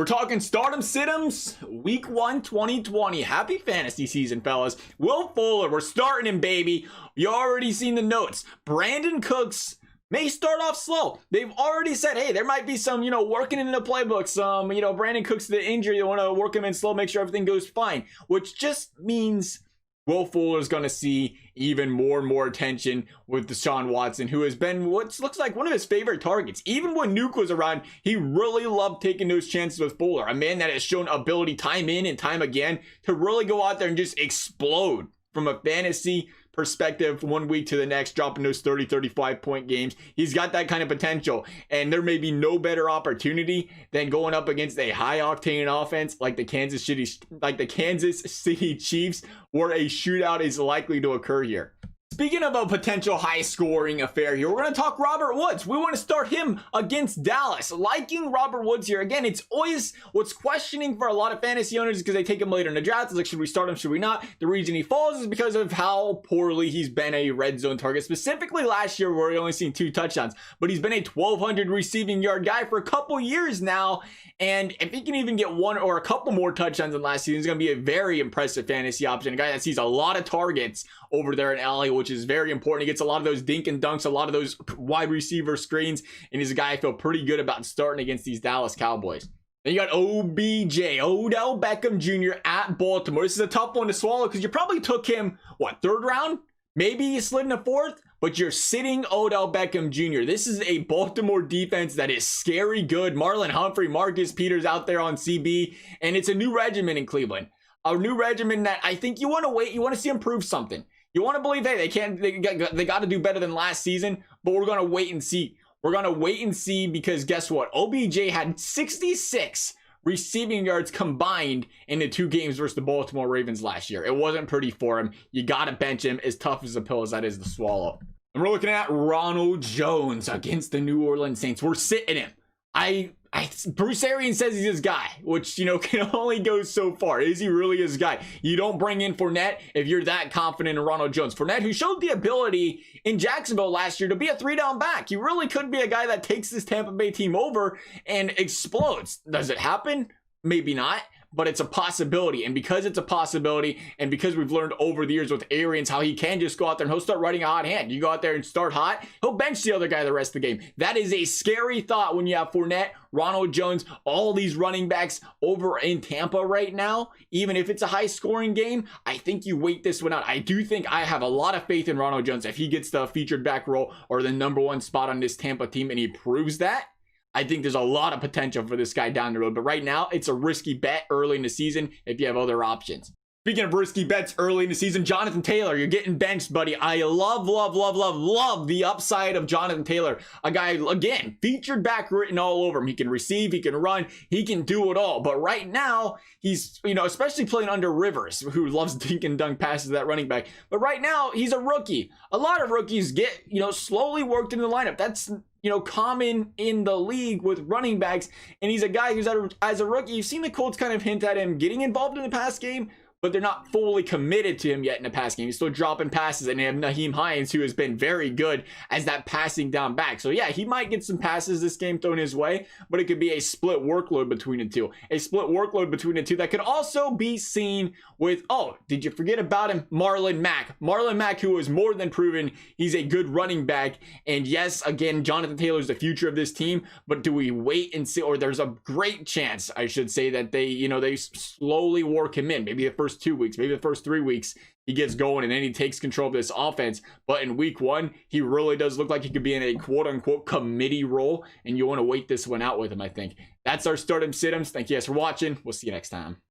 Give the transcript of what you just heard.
We're talking stardom situms, week 1, 2020. Happy fantasy season, fellas. Will Fuller, we're starting him, baby. You already seen the notes. Brandon Cooks may start off slow. They've already said, hey, there might be some, working in the playbook. Some, Brandon Cooks, the injury, you want to work him in slow, make sure everything goes fine. Which just means Will Fuller is going to see even more and more attention with Deshaun Watson, who has been what looks like one of his favorite targets. Even when Nuke was around, he really loved taking those chances with Fuller, a man that has shown ability time in and time again to really go out there and just explode from a fantasy perspective 1 week to the next, dropping those 30-35 point games. He's got that kind of potential, and there may be no better opportunity than going up against a high octane offense like the Kansas City Chiefs, where a shootout is likely to occur here. Speaking of a potential high-scoring affair here, we're going to talk Robert Woods. We want to start him against Dallas. Liking Robert Woods here. Again, it's always what's questioning for a lot of fantasy owners because they take him later in the draft. It's like, should we start him? Should we not? The reason he falls is because of how poorly he's been a red zone target. Specifically last year where he only seen 2 touchdowns. But he's been a 1,200 receiving yard guy for a couple years now. And if he can even get 1 or a couple more touchdowns than last season, he's going to be a very impressive fantasy option. A guy that sees a lot of targets over there in LA, which is very important. He gets a lot of those dink and dunks, a lot of those wide receiver screens, and he's a guy I feel pretty good about starting against these Dallas Cowboys. Then you got OBJ, Odell Beckham Jr. at Baltimore. This is a tough one to swallow because you probably took him, 3rd round? Maybe you slid in a 4th, but you're sitting Odell Beckham Jr. This is a Baltimore defense that is scary good. Marlon Humphrey, Marcus Peters out there on CB, and it's a new regimen in Cleveland. A new regimen that I think you want to wait. You want to see him prove something. You want to believe, hey, they got to do better than last season, but we're going to wait and see. We're going to wait and see because guess what? OBJ had 66 receiving yards combined in the 2 games versus the Baltimore Ravens last year. It wasn't pretty for him. You got to bench him, as tough as a pill as that is to swallow. And we're looking at Ronald Jones against the New Orleans Saints. We're sitting him. Bruce Arians says he's his guy, which, can only go so far. Is he really his guy? You don't bring in Fournette if you're that confident in Ronald Jones. Fournette, who showed the ability in Jacksonville last year to be a 3-down back. He really could be a guy that takes this Tampa Bay team over and explodes. Does it happen? Maybe not. But it's a possibility, and because it's a possibility, and because we've learned over the years with Arians how he can just go out there and he'll start writing a hot hand. You go out there and start hot, he'll bench the other guy the rest of the game. That is a scary thought when you have Fournette, Ronald Jones, all these running backs over in Tampa right now. Even if it's a high-scoring game, I think you wait this one out. I do think I have a lot of faith in Ronald Jones. If he gets the featured back role or the #1 spot on this Tampa team and he proves that, I think there's a lot of potential for this guy down the road. But right now, it's a risky bet early in the season if you have other options. Speaking of risky bets early in the season, Jonathan Taylor, you're getting benched, buddy. I love the upside of Jonathan Taylor. A guy, again, featured back written all over him. He can receive, he can run, he can do it all. But right now, he's, especially playing under Rivers, who loves dink and dunk passes to that running back. But right now, he's a rookie. A lot of rookies get, slowly worked into the lineup. That's common in the league with running backs. And he's a guy who's, as a rookie, you've seen the Colts kind of hint at him getting involved in the pass game, but they're not fully committed to him yet in the pass game. He's still dropping passes, and they have Naheem Hines, who has been very good as that passing down back. So yeah, he might get some passes this game thrown his way, but it could be a split workload between the two. A split workload between the two that could also be seen with, oh, did you forget about him? Marlon Mack. Marlon Mack, who has more than proven he's a good running back. And yes, again, Jonathan Taylor's the future of this team, but do we wait and see, or there's a great chance, I should say, that they slowly work him in. Maybe the first 2 weeks, maybe the first 3 weeks, he gets going and then he takes control of this offense. But in week 1, he really does look like he could be in a quote-unquote committee role, and you want to wait this one out with him, I think. That's our start 'em sit 'ems. Thank you guys for watching. We'll see you next time.